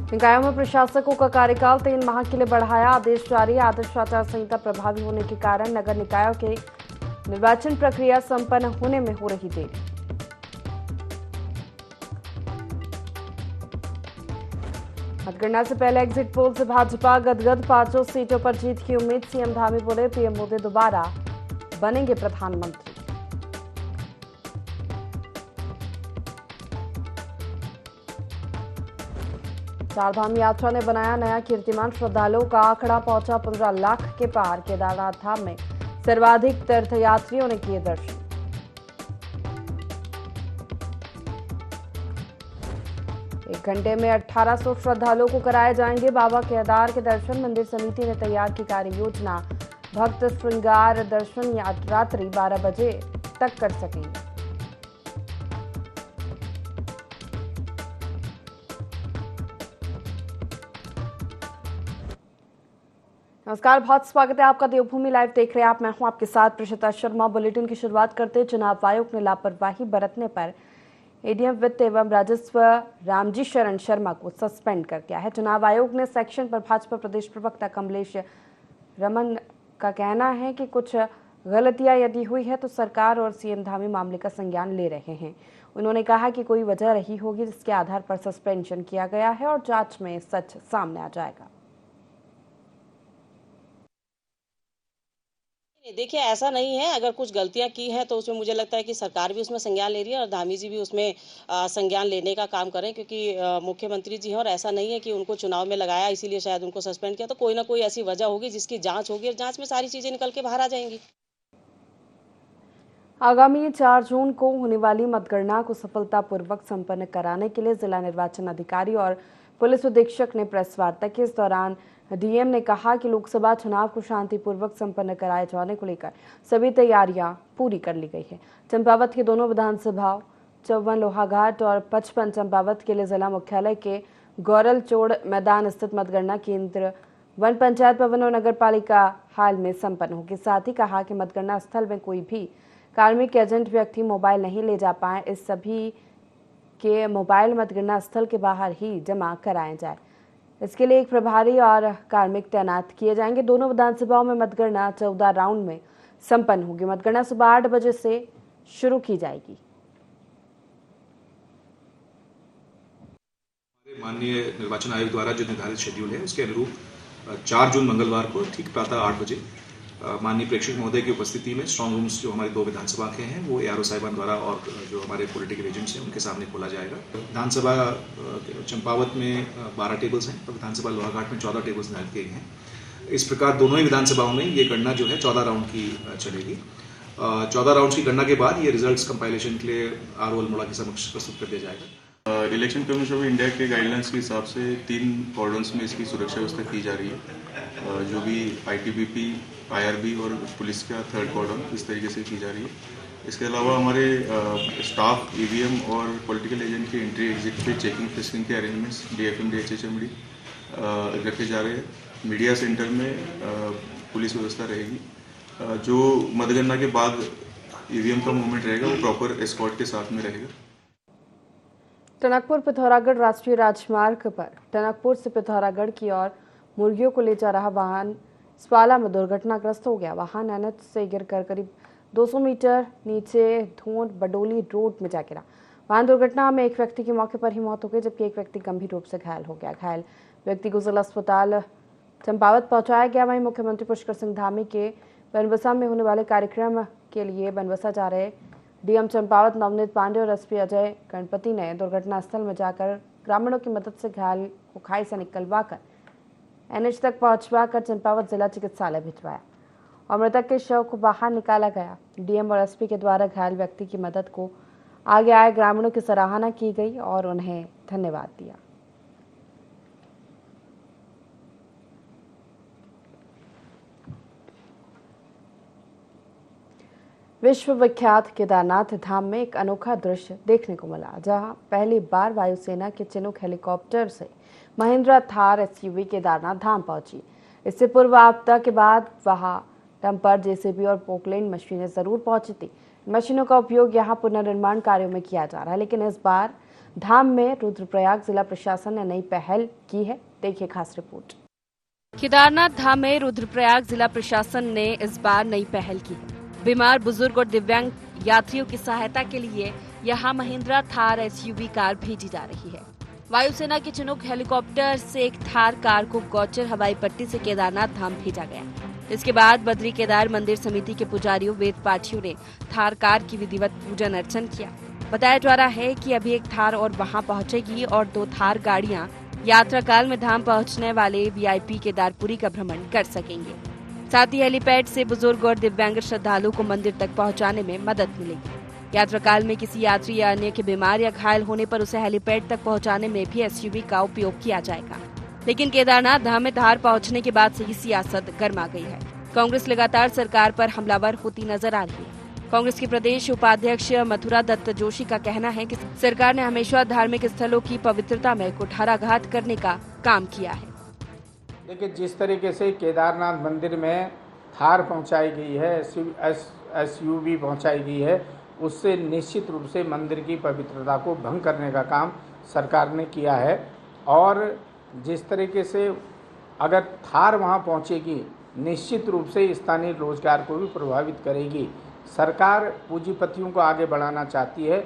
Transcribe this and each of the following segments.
निकायों में प्रशासकों का कार्यकाल 3 माह के लिए बढ़ाया, आदेश जारी। आदर्श आचार संहिता प्रभावी होने के कारण नगर निकायों के निर्वाचन प्रक्रिया संपन्न होने में हो रही देरी। मतगणना से पहले एग्जिट पोल से भाजपा गदगद, 5 सीटों पर जीत की उम्मीद। सीएम धामी बोले, पीएम मोदी दोबारा बनेंगे प्रधानमंत्री। चारधाम यात्रा ने बनाया नया कीर्तिमान, श्रद्धालुओं का आंकड़ा पहुंचा 15 लाख के पार। केदारनाथ धाम में सर्वाधिक तीर्थयात्रियों ने किए दर्शन। एक घंटे में 1800 श्रद्धालुओं को कराए जाएंगे बाबा केदार के दर्शन। मंदिर समिति ने तैयार की कार्य योजना, भक्त श्रृंगार दर्शन रात्रि 12 बजे तक कर सकेंगे। नमस्कार, बहुत स्वागत है आपका देवभूमि लाइव देख रहे हैं आप। मैं हूं आपके साथ प्रशिता शर्मा। बुलेटिन की शुरुआत करते चुनाव आयोग ने लापरवाही बरतने पर एडीएम वित्त एवं राजस्व रामजी शरण शर्मा को सस्पेंड कर दिया है। चुनाव आयोग ने सेक्शन पर भाजपा प्रदेश प्रवक्ता कमलेश रमन का कहना है कि कुछ गलतियां यदि हुई है तो सरकार और सीएम धामी मामले का संज्ञान ले रहे हैं। उन्होंने कहा कि कोई वजह रही होगी जिसके आधार पर सस्पेंशन किया गया है और जांच में सच सामने आ जाएगा। देखिए, ऐसा नहीं है। अगर कुछ गलतियां की हैं तो उसमें मुझे लगता है कि सरकार भी उसमें संज्ञान ले रही है और धामी जी भी उसमें संज्ञान लेने का काम करें, क्योंकि मुख्यमंत्री जी हैं और ऐसा नहीं है कि उनको चुनाव में लगाया इसीलिए शायद उनको सस्पेंड किया। तो कोई ना कोई ऐसी वजह होगी जिसकी जांच होगी और जांच में सारी चीजें निकल के बाहर आ जाएंगी। आगामी 4 जून को होने वाली मतगणना को सफलतापूर्वक संपन्न कराने के लिए जिला निर्वाचन अधिकारी और पुलिस अधीक्षक ने प्रेस वार्ता की। इस दौरान डीएम ने कहा कि लोकसभा चुनाव को शांतिपूर्वक संपन्न कराए जाने को लेकर सभी तैयारियां पूरी कर ली गई है। चंपावत के दोनों विधानसभाओं 54 लोहाघाट और 55 चंपावत के लिए जिला मुख्यालय के गौरल चोड़ मैदान स्थित मतगणना केंद्र वन पंचायत भवन और नगर पालिका हाल में संपन्न होगी। साथ ही कहा कि मतगणना स्थल में कोई भी कार्मिक एजेंट व्यक्ति मोबाइल नहीं ले जा पाए, इस सभी के मोबाइल मतगणना स्थल के बाहर ही जमा कराए जाए। इसके लिए एक प्रभारी और कार्मिक तैनात किए जाएंगे। दोनों विधानसभाओं में मतगणना 14 राउंड में संपन्न होगी। मतगणना सुबह 8 बजे से शुरू की जाएगी। माननीय निर्वाचन आयोग द्वारा जो निर्धारित शेड्यूल है उसके अनुरूप 4 जून मंगलवार को ठीक प्रातः 8 बजे माननीय प्रेक्षक महोदय की उपस्थिति में स्ट्रांग रूम्स जो हमारे 2 विधानसभा के हैं वो एआरओ साहिबान द्वारा और जो हमारे पॉलिटिकल एजेंट्स हैं उनके सामने खोला जाएगा। विधानसभा चंपावत में 12 टेबल्स हैं और विधानसभा लोहाघाट में 14 टेबल्स निर्धारित किए हैं। इस प्रकार दोनों ही विधानसभाओं में ये गणना जो है 14 राउंड की चलेगी। 14 राउंड की गणना के बाद ये रिजल्ट कंपाइलेशन के लिए आरओ अल्मोड़ा के समक्ष प्रस्तुत कर दिया जाएगा। इलेक्शन कमीशन ऑफ इंडिया के गाइडलाइंस के हिसाब से 3 कॉर्डन्स में इसकी सुरक्षा व्यवस्था की जा रही है। जो भी आईटीबीपी, आईआरबी और पुलिस का 3rd कॉर्डन इस तरीके से की जा रही है। इसके अलावा हमारे स्टाफ, ईवीएम और पॉलिटिकल एजेंट के एंट्री एग्जिट पे चेकिंग फिस्किंग के अरेंजमेंट्स डीएफएम, डीएचएचएमडी रखे जा रहे हैं। मीडिया सेंटर में पुलिस व्यवस्था रहेगी। जो मतगणना के बाद ईवीएम का मूवमेंट रहेगा वो प्रॉपर एस्कॉर्ट के साथ में रहेगा। टनकपुर पिथौरागढ़ राष्ट्रीय राजमार्ग पर टनकपुर से पिथौरागढ़ की ओर मुर्गियों को ले जा रहा वाहन स्वाला में दुर्घटनाग्रस्त हो गया। वाहन एनएच से गिरकर करीब 200 मीटर नीचे धोंड बडोली रोड में जा गिरा। वाहन दुर्घटना में एक व्यक्ति की मौके पर ही मौत हो गई, जबकि एक व्यक्ति गंभीर रूप से घायल हो गया। घायल व्यक्ति को जिला अस्पताल चंपावत पहुंचाया गया। वहीं मुख्यमंत्री पुष्कर सिंह धामी के बनबसा में होने वाले कार्यक्रम के लिए बनबसा जा रहे डीएम चंपावत नवनीत पांडे और एसपी अजय गणपति ने दुर्घटना स्थल में जाकर ग्रामीणों की मदद से घायल को खाई से निकलवाकर एनएच तक पहुंचवाकर चंपावत जिला चिकित्सालय भिजवाया और मृतक के शव को बाहर निकाला गया। डीएम और एसपी के द्वारा घायल व्यक्ति की मदद को आगे आए ग्रामीणों की सराहना की गई और उन्हें धन्यवाद दिया। विश्व विख्यात केदारनाथ धाम में एक अनोखा दृश्य देखने को मिला, जहां पहली बार वायुसेना के चिनूक हेलीकॉप्टर से महिंद्रा थार एसयूवी केदारनाथ धाम पहुंची। इससे पूर्व आपदा के बाद वहां डंपर, जेसीबी और पोकलेन मशीनें जरूर पहुंची थी। मशीनों का उपयोग यहां पुनर्निर्माण कार्यों में किया जा रहा है, लेकिन इस बार धाम में रुद्रप्रयाग जिला प्रशासन ने नई पहल की है। देखिए खास रिपोर्ट। केदारनाथ धाम में रुद्रप्रयाग जिला प्रशासन ने इस बार नई पहल की है। बीमार, बुजुर्ग और दिव्यांग यात्रियों की सहायता के लिए यहाँ महिंद्रा थार SUV कार भेजी जा रही है। वायुसेना के चिनूक हेलीकॉप्टर से एक थार कार को गौचर हवाई पट्टी से केदारनाथ धाम भेजा गया। इसके बाद बद्री केदार मंदिर समिति के पुजारियों, वेद पाठियों ने थार कार की विधिवत पूजन अर्चन किया। बताया जा रहा है कि अभी एक थार और वहां पहुंचेगी और 2 थार गाड़ियां यात्रा काल में धाम पहुंचने वाले VIP केदारपुरी का भ्रमण कर सकेंगे। साथ ही हेलीपैड से बुजुर्ग और दिव्यांग श्रद्धालुओं को मंदिर तक पहुंचाने में मदद मिलेगी। यात्रा काल में किसी यात्री या अन्य के बीमार या घायल होने पर उसे हेलीपैड तक पहुंचाने में भी SUV का उपयोग किया जाएगा। लेकिन केदारनाथ धाम में धार पहुंचने के बाद से ही सियासत गर्मा गई है। कांग्रेस लगातार सरकार पर हमलावर होती नजर आ रही है। कांग्रेस के प्रदेश उपाध्यक्ष मथुरा दत्त जोशी का कहना है कि सरकार ने हमेशा धार्मिक स्थलों की पवित्रता में कुठाराघात करने का काम किया है। देखिए, जिस तरीके से केदारनाथ मंदिर में थार पहुंचाई गई है, SUV पहुंचाई गई है, उससे निश्चित रूप से मंदिर की पवित्रता को भंग करने का काम सरकार ने किया है। और जिस तरीके से अगर थार वहां पहुंचेगी, निश्चित रूप से स्थानीय रोजगार को भी प्रभावित करेगी। सरकार पूंजीपतियों को आगे बढ़ाना चाहती है,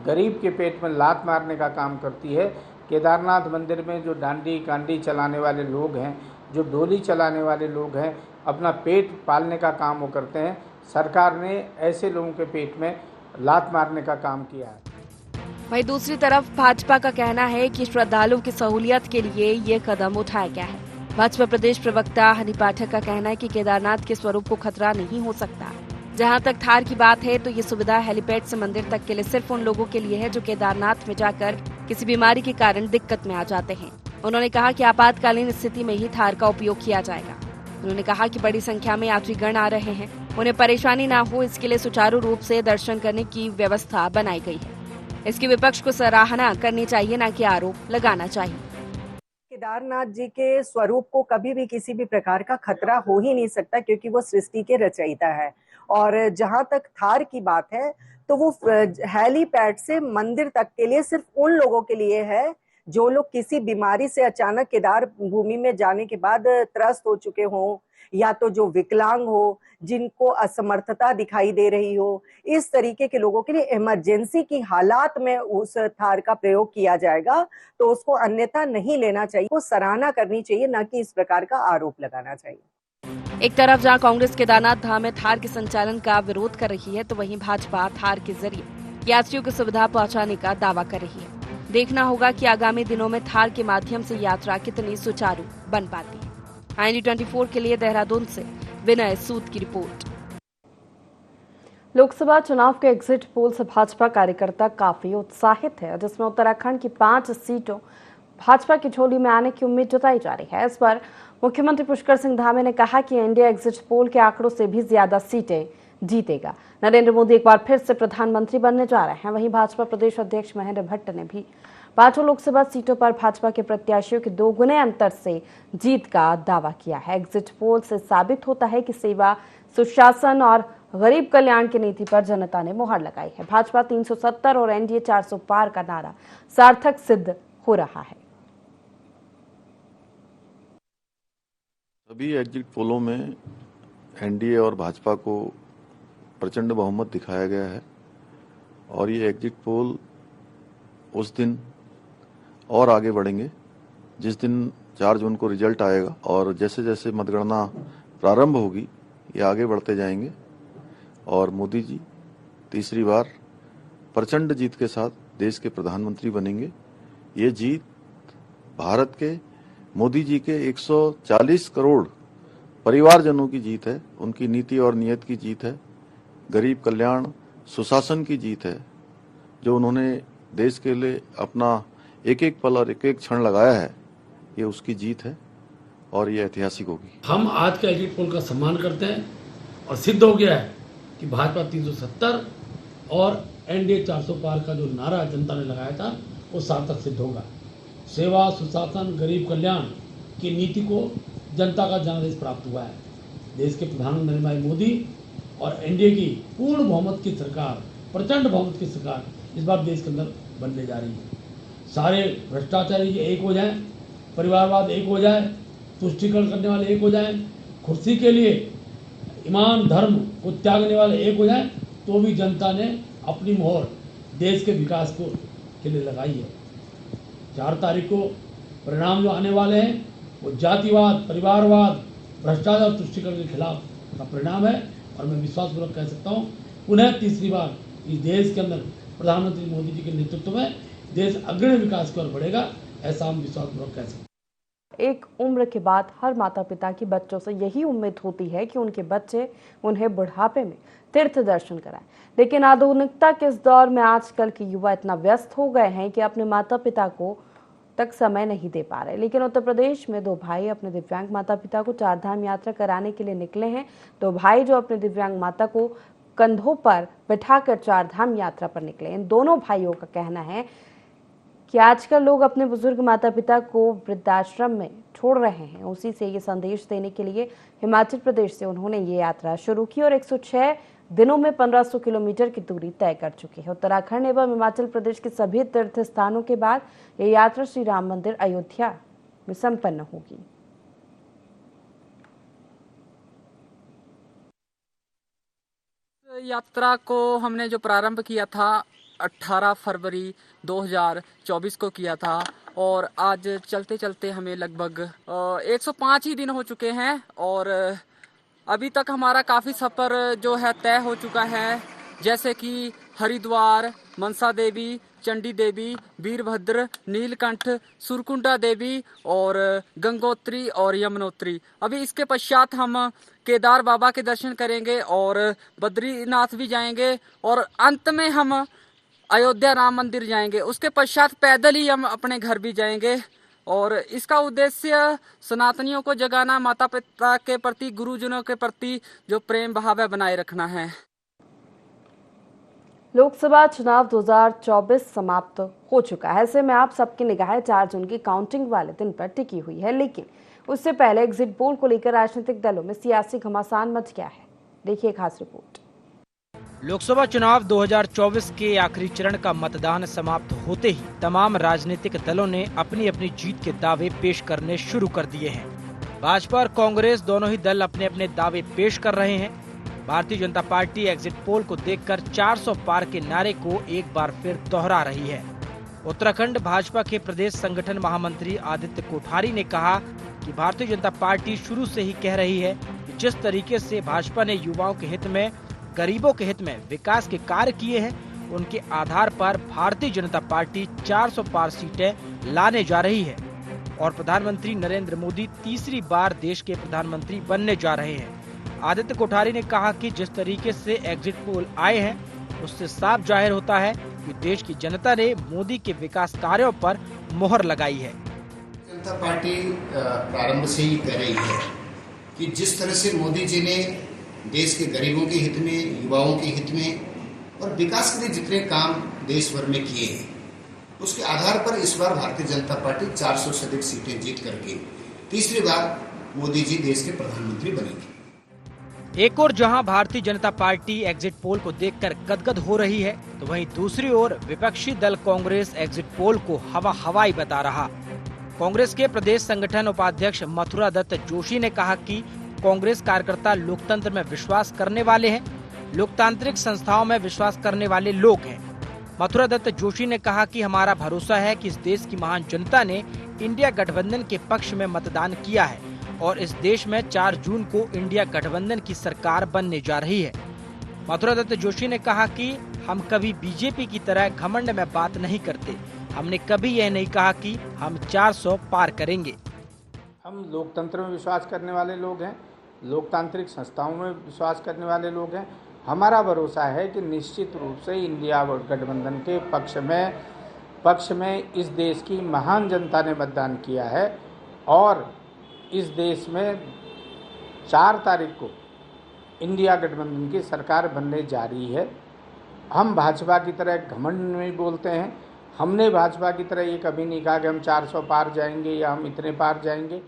गरीब के पेट में लात मारने का काम करती है। केदारनाथ मंदिर में जो डांडी कांडी चलाने वाले लोग हैं, जो डोली चलाने वाले लोग हैं, अपना पेट पालने का काम वो करते हैं। सरकार ने ऐसे लोगों के पेट में लात मारने का काम किया है। वहीं दूसरी तरफ भाजपा का कहना है कि श्रद्धालुओं की सहूलियत के लिए ये कदम उठाया गया है। भाजपा प्रदेश प्रवक्ता हनी पाठक का कहना है कि केदारनाथ के स्वरूप को खतरा नहीं हो सकता। जहां तक थार की बात है तो ये सुविधा हेलीपैड से मंदिर तक के लिए सिर्फ उन लोगों के लिए है जो केदारनाथ में जाकर किसी बीमारी के कारण दिक्कत में आ जाते हैं। उन्होंने कहा कि आपातकालीन स्थिति में ही थार का उपयोग किया जाएगा। उन्होंने कहा कि बड़ी संख्या में यात्रीगण आ रहे हैं, उन्हें परेशानी न हो इसके लिए सुचारू रूप से दर्शन करने की व्यवस्था बनाई गई है। इसकी विपक्ष को सराहना करनी चाहिए, न कि आरोप लगाना चाहिए। केदारनाथ जी के स्वरूप को कभी भी किसी भी प्रकार का खतरा हो ही नहीं सकता, क्योंकि वो सृष्टि के रचयिता है। और जहां तक थार की बात है तो वो हेलीपैड से मंदिर तक के लिए सिर्फ उन लोगों के लिए है जो लोग किसी बीमारी से अचानक केदार भूमि में जाने के बाद त्रस्त हो चुके हों, या तो जो विकलांग हो, जिनको असमर्थता दिखाई दे रही हो, इस तरीके के लोगों के लिए इमरजेंसी की हालात में उस थार का प्रयोग किया जाएगा। तो उसको अन्यथा नहीं लेना चाहिए, वो सराहना करनी चाहिए, न कि इस प्रकार का आरोप लगाना चाहिए। एक तरफ जहां कांग्रेस केदारनाथ धाम में थार के संचालन का विरोध कर रही है, तो वहीं भाजपा थार के जरिए यात्रियों को सुविधा पहुंचाने का दावा कर रही है। देखना होगा कि आगामी दिनों में थार के माध्यम से यात्रा कितनी सुचारू बन पाती है। IND24 के लिए देहरादून से विनय सूद की रिपोर्ट। लोकसभा चुनाव के एग्जिट पोल से भाजपा कार्यकर्ता काफी उत्साहित है, जिसमें उत्तराखंड की 5 सीटों भाजपा की झोली में आने की उम्मीद जताई जा रही है। इस पर मुख्यमंत्री पुष्कर सिंह धामी ने कहा कि एनडीए एग्जिट पोल के आंकड़ों से भी ज्यादा सीटें जीतेगा। नरेंद्र मोदी एक बार फिर से प्रधानमंत्री बनने जा रहे हैं। वहीं भाजपा प्रदेश अध्यक्ष महेंद्र भट्ट ने भी 5 लोकसभा सीटों पर भाजपा के प्रत्याशियों के 2 गुने अंतर से जीत का दावा किया है। एग्जिट पोल से साबित होता है कि सेवा, सुशासन और गरीब कल्याण की नीति पर जनता ने मुहर लगाई है। भाजपा 370 और एनडीए 400 पार का नारा सार्थक सिद्ध हो रहा है। सभी एग्जिट पोलों में एनडीए और भाजपा को प्रचंड बहुमत दिखाया गया है और ये एग्जिट पोल उस दिन और आगे बढ़ेंगे जिस दिन 4 जून को रिजल्ट आएगा, और जैसे जैसे मतगणना प्रारंभ होगी ये आगे बढ़ते जाएंगे और मोदी जी तीसरी बार प्रचंड जीत के साथ देश के प्रधानमंत्री बनेंगे। ये जीत भारत के मोदी जी के 140 करोड़ परिवारजनों की जीत है, उनकी नीति और नीयत की जीत है, गरीब कल्याण सुशासन की जीत है। जो उन्होंने देश के लिए अपना एक एक पल और एक एक क्षण लगाया है, ये उसकी जीत है और ये ऐतिहासिक होगी। हम आज के एग्जिट पोल का सम्मान करते हैं और सिद्ध हो गया है कि भाजपा 370 और एनडीए 400 पार का जो नारा जनता ने लगाया था वो सार्थक सिद्ध होगा। सेवा, सुशासन, गरीब कल्याण की नीति को जनता का जनादेश प्राप्त हुआ है। देश के प्रधानमंत्री नरेंद्र भाई मोदी और एनडीए की पूर्ण बहुमत की सरकार, प्रचंड बहुमत की सरकार इस बार देश के अंदर बनने जा रही है। सारे भ्रष्टाचारी एक हो जाएं, परिवारवाद एक हो जाए, तुष्टीकरण करने वाले एक हो जाएं, कुर्सी के लिए ईमान धर्म को त्यागने वाले एक हो जाएं, तो भी जनता ने अपनी मोहर देश के विकास को के लिए लगाई है। 4 तारीख को परिणाम जो आने वाले हैं वो जातिवाद, परिवारवाद, भ्रष्टाचार, तुष्टीकरण के खिलाफ का परिणाम है। और मैं विश्वासपूर्वक कह सकता हूँ, पुनः तीसरी बार इस देश के अंदर प्रधानमंत्री मोदी जी के नेतृत्व में देश अग्रणी विकास की ओर बढ़ेगा, ऐसा हम विश्वासपूर्वक कह सकते हैं। एक उम्र के बाद हर माता पिता की बच्चों से यही उम्मीद होती है कि उनके बच्चे उन्हें बुढ़ापे में तीर्थ दर्शन कराएं, लेकिन आधुनिकता के इस दौर में आजकल के युवा इतना व्यस्त हो गए हैं कि अपने माता पिता को तक समय नहीं दे पा रहे। लेकिन उत्तर प्रदेश में 2 भाई अपने दिव्यांग माता पिता को 4 धाम यात्रा कराने के लिए निकले हैं। 2 भाई जो अपने दिव्यांग माता को कंधों पर बिठाकर 4 धाम यात्रा पर निकले। इन दोनों भाइयों का कहना है कि आजकल लोग अपने बुजुर्ग माता पिता को वृद्धाश्रम में छोड़ रहे हैं। उसी से ये संदेश देने के लिए हिमाचल प्रदेश से उन्होंने ये यात्रा शुरू की और 106 दिनों में 1500 किलोमीटर की दूरी तय कर चुकी है। उत्तराखंड एवं हिमाचल प्रदेश के सभी तीर्थ स्थानों के बाद ये यात्रा श्री राम मंदिर अयोध्या में संपन्न होगी। यात्रा को हमने जो प्रारंभ किया था 18 फरवरी 2024 को किया था और आज चलते चलते हमें लगभग 105 ही दिन हो चुके हैं और अभी तक हमारा काफ़ी सफ़र जो है तय हो चुका है, जैसे कि हरिद्वार, मनसा देवी, चंडी देवी, वीरभद्र, नीलकंठ, सुरकुंडा देवी और गंगोत्री और यमुनोत्री। अभी इसके पश्चात हम केदार बाबा के दर्शन करेंगे और बद्रीनाथ भी जाएंगे और अंत में हम अयोध्या राम मंदिर जाएंगे। उसके पश्चात पैदल ही हम अपने घर भी जाएंगे और इसका उद्देश्य सनातनियों को जगाना, माता पिता के प्रति, गुरुजनों के प्रति जो प्रेम भाव है बनाए रखना है। लोकसभा चुनाव 2024 समाप्त हो चुका है। ऐसे में आप सबकी निगाहें 4 जून की काउंटिंग वाले दिन पर टिकी हुई है, लेकिन उससे पहले एग्जिट पोल को लेकर राजनीतिक दलों में सियासी घमासान मच गया है। देखिए खास रिपोर्ट। लोकसभा चुनाव 2024 के आखिरी चरण का मतदान समाप्त होते ही तमाम राजनीतिक दलों ने अपनी अपनी जीत के दावे पेश करने शुरू कर दिए हैं। भाजपा और कांग्रेस दोनों ही दल अपने अपने दावे पेश कर रहे हैं। Bharatiya Janata party exit poll को देखकर 400 पार के नारे को एक बार फिर दोहरा रही है। उत्तराखंड भाजपा के प्रदेश संगठन महामंत्री आदित्य कोठारी ने कहा कि भारतीय जनता पार्टी शुरू से ही कह रही है कि जिस तरीके से भाजपा ने युवाओं के हित में, गरीबों के हित में विकास के कार्य किए हैं, उनके आधार पर भारतीय जनता पार्टी 400 पार सीटें लाने जा रही है और प्रधानमंत्री नरेंद्र मोदी तीसरी बार देश के प्रधानमंत्री बनने जा रहे हैं। आदित्य कोठारी ने कहा कि जिस तरीके से एग्जिट पोल आए हैं उससे साफ जाहिर होता है कि देश की जनता ने मोदी के विकास कार्यों पर मोहर लगाई है। जनता पार्टी प्रारंभ से ही कह रही है कि जिस तरह से मोदी जी ने देश के गरीबों के हित में, युवाओं के हित में और विकास के लिए जितने काम देश भर में किए हैं, उसके आधार पर इस बार भारतीय जनता पार्टी 400 से अधिक सीटें जीत करके तीसरी बार मोदी जी देश के प्रधानमंत्री बनेंगे। एक और जहां Bharatiya Janata party exit poll को देखकर गदगद हो रही है, तो वहीं दूसरी ओर विपक्षी दल कांग्रेस एग्जिट पोल को हवाई बता रहा। कांग्रेस के प्रदेश संगठन उपाध्यक्ष मथुरा दत्त जोशी ने कहा कि कांग्रेस कार्यकर्ता लोकतंत्र में विश्वास करने वाले हैं, लोकतांत्रिक संस्थाओं में विश्वास करने वाले लोग हैं। मथुरा दत्त जोशी ने कहा कि हमारा भरोसा है कि इस देश की महान जनता ने इंडिया गठबंधन के पक्ष में मतदान किया है और इस देश में 4 जून को इंडिया गठबंधन की सरकार बनने जा रही है। मथुरा दत्त जोशी ने कहा कि हम कभी बीजेपी की तरह घमंड में बात नहीं करते। हमने कभी यह नहीं कहा कि हम 400 पार करेंगे। हम लोकतंत्र में विश्वास करने वाले लोग हैं, लोकतांत्रिक संस्थाओं में विश्वास करने वाले लोग हैं। हमारा भरोसा है कि निश्चित रूप से इंडिया गठबंधन के पक्ष में इस देश की महान जनता ने मतदान किया है और इस देश में 4 तारीख को इंडिया गठबंधन की सरकार बनने जा रही है। हम भाजपा की तरह घमंड में बोलते हैं। हमने भाजपा की तरह ये कभी नहीं कहा कि हम 400 पार जाएंगे या हम इतने पार जाएंगे।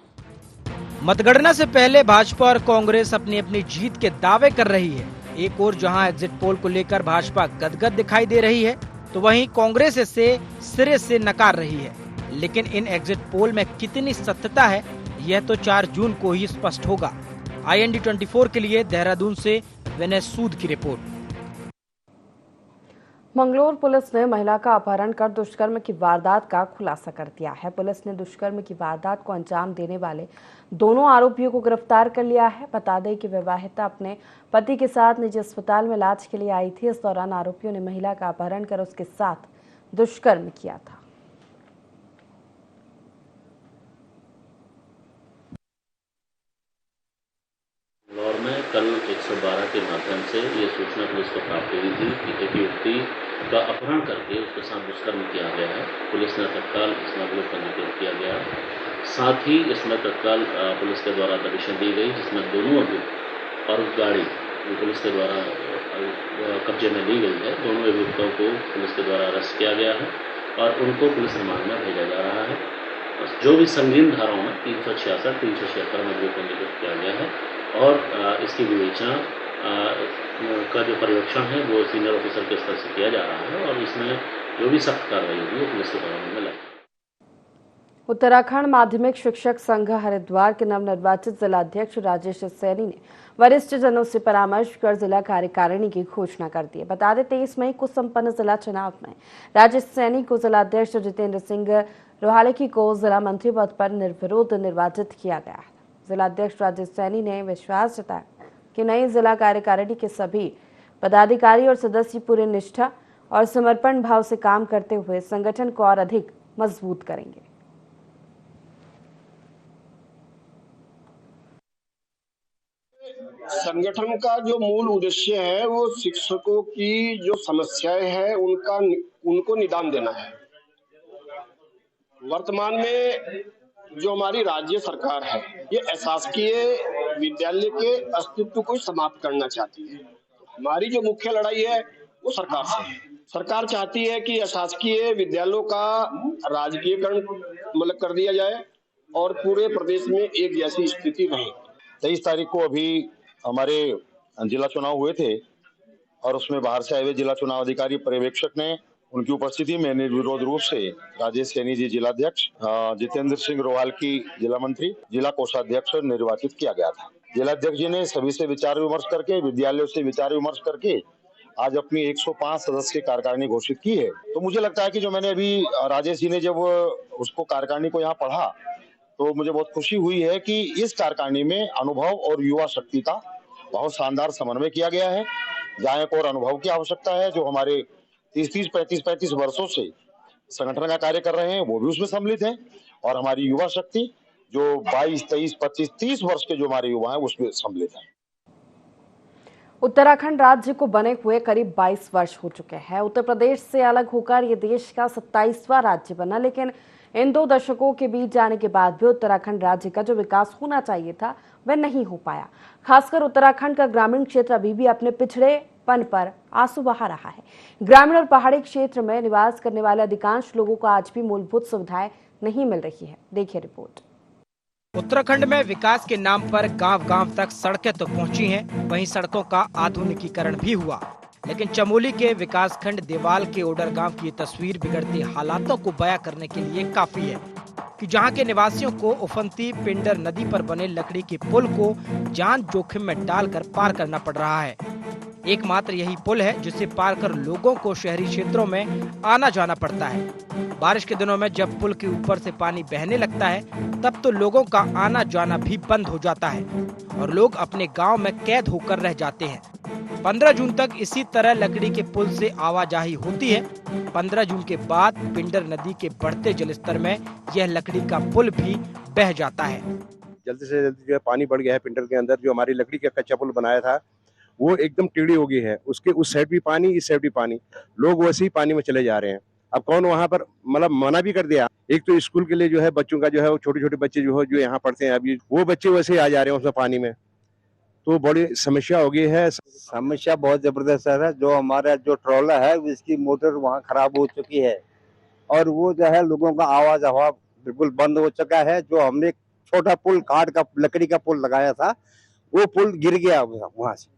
मतगणना से पहले भाजपा और कांग्रेस अपनी अपनी जीत के दावे कर रही है। एक और जहां एग्जिट पोल को लेकर भाजपा गदगद दिखाई दे रही है, तो तो वहीं कांग्रेस इसे सिरे से नकार रही है। लेकिन इन एग्जिट पोल में कितनी सत्यता है, यह तो 4 जून को ही स्पष्ट होगा। IND 24 के लिए देहरादून से विनय सूद की रिपोर्ट। मंगलोर पुलिस ने महिला का अपहरण कर दुष्कर्म की वारदात का खुलासा कर दिया है। पुलिस ने दुष्कर्म की वारदात को अंजाम देने वाले दोनों आरोपियों को गिरफ्तार कर लिया है। बता दें कि विवाहिता अपने पति के साथ निजी अस्पताल में इलाज के लिए आई थी। इस दौरान आरोपियों ने महिला का अपहरण कर उसके साथ दुष्कर्म किया था। इंदौर में कल 112 के माध्यम से ये सूचना पुलिस को प्राप्त हुई थी कि एक युवती का अपहरण करके उसके साथ दुष्कर्म किया गया है। पुलिस ने तत्काल इस मामले को पंजीकृत किया गया। साथ ही इसमें तत्काल पुलिस के द्वारा दबिशन दी गई, जिसमें दोनों अभियुक्त और गाड़ी पुलिस के द्वारा कब्जे में ली गई है। दोनों अभियुक्तों को पुलिस के द्वारा अरेस्ट किया गया है और उनको पुलिस रिमांड में भेजा जा रहा है। जो भी संगीन धाराओं में 366, 376 में भी पंजीकृत किया गया है और इसकी विवेचना का जो पर्यवेक्षण है वो सीनियर ऑफिसर के स्तर से किया जा रहा है और इसमें जो भी सख्त कार्रवाई होगी वो पुलिस के द्वारा में लाई। उत्तराखंड माध्यमिक शिक्षक संघ हरिद्वार के नवनिर्वाचित जिलाध्यक्ष राजेश सैनी ने वरिष्ठ जनों से परामर्श कर जिला कार्यकारिणी की घोषणा कर दी है। बता दें 23 मई को संपन्न जिला चुनाव में राजेश सैनी को जिलाध्यक्ष जितेंद्र सिंह रोहालेकी को जिला मंत्री पद पर निर्विरोध निर्वाचित किया गया है। जिलाध्यक्ष राजेश सैनी ने विश्वास जताया कि नई जिला कार्यकारिणी के सभी पदाधिकारी और सदस्य पूरे निष्ठा और समर्पण भाव से काम करते हुए संगठन को और अधिक मजबूत करेंगे। संगठन का जो मूल उद्देश्य है वो शिक्षकों की जो समस्याएं हैं उनको निदान देना है। वर्तमान में जो हमारी राज्य सरकार है ये अशासकीय विद्यालय के अस्तित्व को समाप्त करना चाहती है। हमारी जो मुख्य लड़ाई है वो सरकार से है। सरकार चाहती है कि अशासकीय विद्यालयों का राजकीयकरण कर दिया जाए और पूरे प्रदेश में एक जैसी स्थिति रहे। 23 तारीख को अभी हमारे जिला चुनाव हुए थे और उसमें बाहर से आए हुए जिला चुनाव अधिकारी पर्यवेक्षक ने उनकी उपस्थिति में निर्विरोध रूप से राजेश सैनी जी जिलाध्यक्ष, जितेंद्र सिंह रोहालेकी जिला मंत्री, जिला कोषाध्यक्ष निर्वाचित किया गया था। जिलाध्यक्ष जी ने सभी से विचार विमर्श करके, विद्यालयों से विचार विमर्श करके आज अपनी 105 सदस्य कार्यकारिणी घोषित की है। तो मुझे लगता है कि जो मैंने अभी राजेश जी ने जब उसको कार्यकारिणी को यहाँ पढ़ा तो मुझे बहुत खुशी हुई है कि इस कार्यकारिणी में अनुभव और युवा शक्ति का बहुत शानदार समन्वय किया गया है। जहाँ एक और अनुभव की आवश्यकता है, जो हमारे 30-35 वर्षों से संगठन का कार्य कर रहे हैं वो भी उसमें सम्मिलित हैं और हमारी युवा शक्ति जो 22, 23, 25, 30 वर्ष के जो हमारे युवा हैं उसमें सम्मिलित हैं। उत्तराखंड राज्य को बने हुए करीब 22 वर्ष हो चुके हैं। उत्तर प्रदेश से अलग होकर ये देश का 27वां राज्य बना, लेकिन इन 2 दशकों के बीच जाने के बाद भी उत्तराखंड राज्य का जो विकास होना चाहिए था वह नहीं हो पाया। खासकर उत्तराखंड का ग्रामीण क्षेत्र अभी भी अपने पिछड़ेपन पर आंसू बहा रहा है। ग्रामीण और पहाड़ी क्षेत्र में निवास करने वाले अधिकांश लोगों को आज भी मूलभूत सुविधाएं नहीं मिल रही है। देखिए रिपोर्ट। उत्तराखंड में विकास के नाम पर गांव-गांव तक सड़कें तो पहुंची हैं, वहीं सड़कों का आधुनिकीकरण भी हुआ, लेकिन चमोली के विकासखंड देवाल के ओडर गांव की ये तस्वीर बिगड़ते हालातों को बयां करने के लिए काफी है कि जहां के निवासियों को उफनती पिंडर नदी पर बने लकड़ी के पुल को जान जोखिम में डालकर पार करना पड़ रहा है। एकमात्र यही पुल है जिसे पार कर लोगों को शहरी क्षेत्रों में आना जाना पड़ता है। बारिश के दिनों में जब पुल के ऊपर से पानी बहने लगता है तब तो लोगों का आना जाना भी बंद हो जाता है और लोग अपने गांव में कैद होकर रह जाते हैं। 15 जून तक इसी तरह लकड़ी के पुल से आवाजाही होती है। 15 जून के बाद पिंडर नदी के बढ़ते जलस्तर में यह लकड़ी का पुल भी बह जाता है। जल्दी से जल्दी जो है पानी बढ़ गया है पिंडर के अंदर। जो हमारी लकड़ी का कच्चा पुल बनाया था वो एकदम टेढ़ी हो गई है। उसके उस साइड भी पानी, इस साइड भी पानी, लोग वैसे ही पानी में चले जा रहे हैं। अब कौन वहाँ पर मना भी कर दिया। एक तो स्कूल के लिए जो है बच्चों का जो है वो छोटे छोटे बच्चे जो यहाँ पढ़ते हैं अभी वो बच्चे वैसे ही आ जा रहे हैं उसमें पानी में, तो बड़ी समस्या हो गई है। समस्या बहुत जबरदस्त है। जो हमारा जो ट्रॉलर है इसकी मोटर वहाँ खराब हो चुकी है और वो जो है लोगों का आवाज हवा बिल्कुल बंद हो चुका है। जो हमने छोटा पुल काट का लकड़ी का पुल लगाया था वो पुल गिर गया वहाँ से,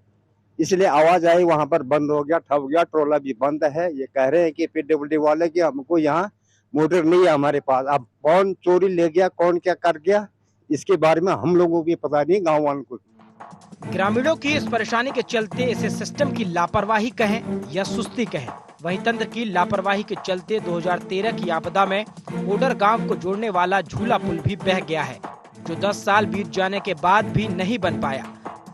इसलिए आवाज आई, वहां पर बंद हो गया, ठप गया, ट्रोला भी बंद है। ये कह रहे हैं कि पीडब्ल्यूडी वाले कि हमको यहाँ मोटर नहीं है हमारे पास। अब कौन चोरी ले गया, कौन क्या कर गया, इसके बारे में हम लोगों को भी पता नहीं, गाँव वालों को। ग्रामीणों की इस परेशानी के चलते इसे सिस्टम की लापरवाही कहें या सुस्ती कहें, वहीं तंत्र की लापरवाही के चलते 2013 की आपदा में ओडर गांव को जोड़ने वाला झूला पुल भी बह गया है, जो 10 साल बीत जाने के बाद भी नहीं बन पाया।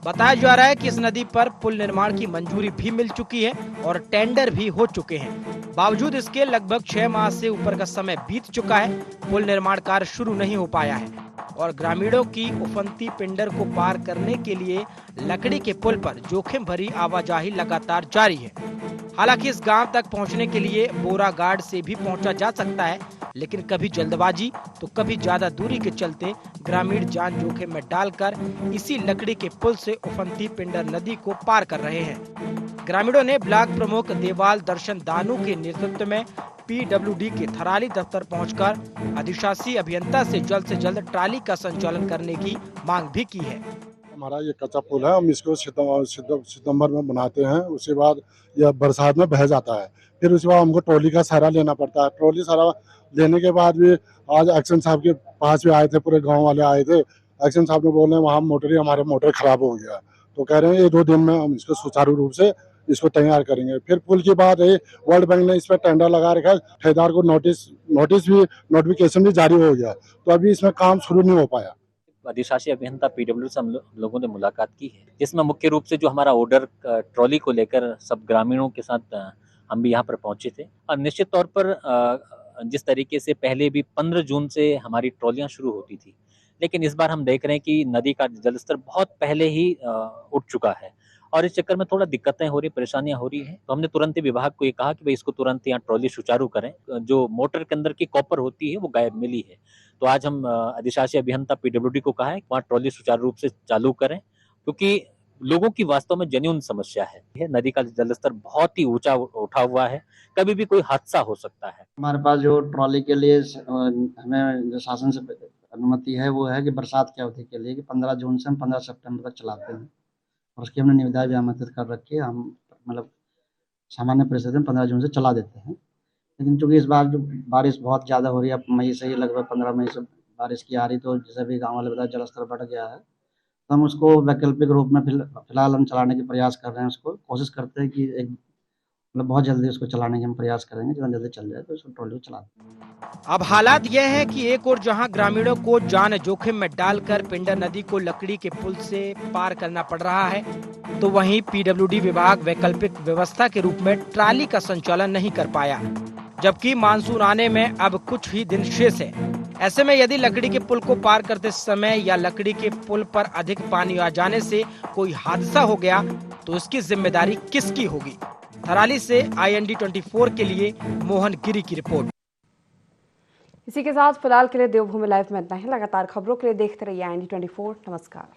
बताया जा रहा है कि इस नदी पर पुल निर्माण की मंजूरी भी मिल चुकी है और टेंडर भी हो चुके हैं। बावजूद इसके लगभग 6 माह से ऊपर का समय बीत चुका है, पुल निर्माण कार्य शुरू नहीं हो पाया है और ग्रामीणों की उफनती पिंडर को पार करने के लिए लकड़ी के पुल पर जोखिम भरी आवाजाही लगातार जारी है। हालांकि इस गांव तक पहुंचने के लिए बोरा गार्ड से भी पहुंचा जा सकता है, लेकिन कभी जल्दबाजी तो कभी ज्यादा दूरी के चलते ग्रामीण जान जोखिम में डालकर इसी लकड़ी के पुल से उफनती पिंडर नदी को पार कर रहे हैं। ग्रामीणों ने ब्लॉक प्रमुख देवाल दर्शन दानू के नेतृत्व में पीडब्ल्यूडी के थराली दफ्तर पहुंचकर अधिशासी अभियंता से जल्द ट्राली का संचालन करने की मांग भी की है। हमारा ये कच्चा पुल है, हम इसको सितंबर में बनाते हैं, उसके बाद यह बरसात में बह जाता है, फिर उसके बाद हमको ट्रॉली का सहारा लेना पड़ता है। ट्रॉली सहारा लेने के बाद भी आज एक्शन साहब के पास भी आए थे, पूरे गांव वाले आए थे। एक्शन साहब ने बोले वहाँ हमारे मोटर खराब हो गया, तो कह रहे हैं ये 2 दिन में हम इसको सुचारू रूप से इसको तैयार करेंगे। फिर पुल की बात है, वर्ल्ड बैंक ने इस पर टेंडर लगा रखा है, ठेकेदार को नोटिफिकेशन भी जारी हो गया, तो अभी इसमें काम शुरू नहीं हो पाया। अधिशासी अभियंता पीडब्ल्यू से हम लोगों ने मुलाकात की है, जिसमें मुख्य रूप से जो हमारा ऑर्डर ट्रॉली को लेकर सब ग्रामीणों के साथ हम भी यहाँ पर पहुंचे थे। और निश्चित तौर पर जिस तरीके से पहले भी 15 जून से हमारी ट्रॉलियाँ शुरू होती थी, लेकिन इस बार हम देख रहे हैं कि नदी का जलस्तर बहुत पहले ही उठ चुका है और इस चक्कर में थोड़ा दिक्कतें हो रही, परेशानियां हो रही हैं। तो हमने तुरंत ही विभाग को ये कहा कि भाई इसको तुरंत यहाँ ट्रॉली सुचारू करें। जो मोटर के अंदर की कॉपर होती है वो गायब मिली है, तो आज हम अधिशासी अभियंता पीडब्ल्यूडी को कहा है वहाँ ट्रॉली सुचारू रूप से चालू करें, क्योंकि लोगों की वास्तव में जेन्युइन समस्या है। नदी का जलस्तर बहुत ही ऊंचा उठा हुआ है, कभी भी कोई हादसा हो सकता है। हमारे पास जो ट्रॉली के लिए हमें जो शासन से अनुमति है वो है कि बरसात की अवधि के लिए कि 15 जून से हम 15 सितंबर तक चलाते हैं और उसकी हमने निविदा भी आमंत्रित कर रखी है। हम मतलब सामान्य परिस्थिति में 15 जून से चला देते हैं, लेकिन चूंकि इस बार जो बारिश बहुत ज़्यादा हो रही है, मई से ही लगभग 15 मई से बारिश की आ रही, तो जैसे भी गाँव वाले बताया जलस्तर बढ़ गया है, तो हम उसको वैकल्पिक रूप में फिलहाल हम चलाने के प्रयास कर रहे हैं। उसको कोशिश करते हैं कि एक मतलब बहुत जल्दी उसको चलाने के हम प्रयास करेंगे, जितना जल्दी चल जाए तो उसको ट्रॉली चला दें। अब हालात यह है कि एक और जहां ग्रामीणों को जान जोखिम में डालकर पिंडर नदी को लकड़ी के पुल से पार करना पड़ रहा है, तो वहीं पीडब्ल्यूडी विभाग वैकल्पिक व्यवस्था के रूप में ट्राली का संचालन नहीं कर पाया, जबकि मानसून आने में अब कुछ ही दिन शेष है। ऐसे में यदि लकड़ी के पुल को पार करते समय या लकड़ी के पुल पर अधिक पानी आ जाने से कोई हादसा हो गया तो इसकी जिम्मेदारी किसकी होगी? थराली से IND 24 के लिए मोहन गिरी की रिपोर्ट। इसी के साथ फिलहाल के लिए देवभूमि लाइव में इतना ही। लगातार खबरों के लिए देखते रहिए IND 24। नमस्कार।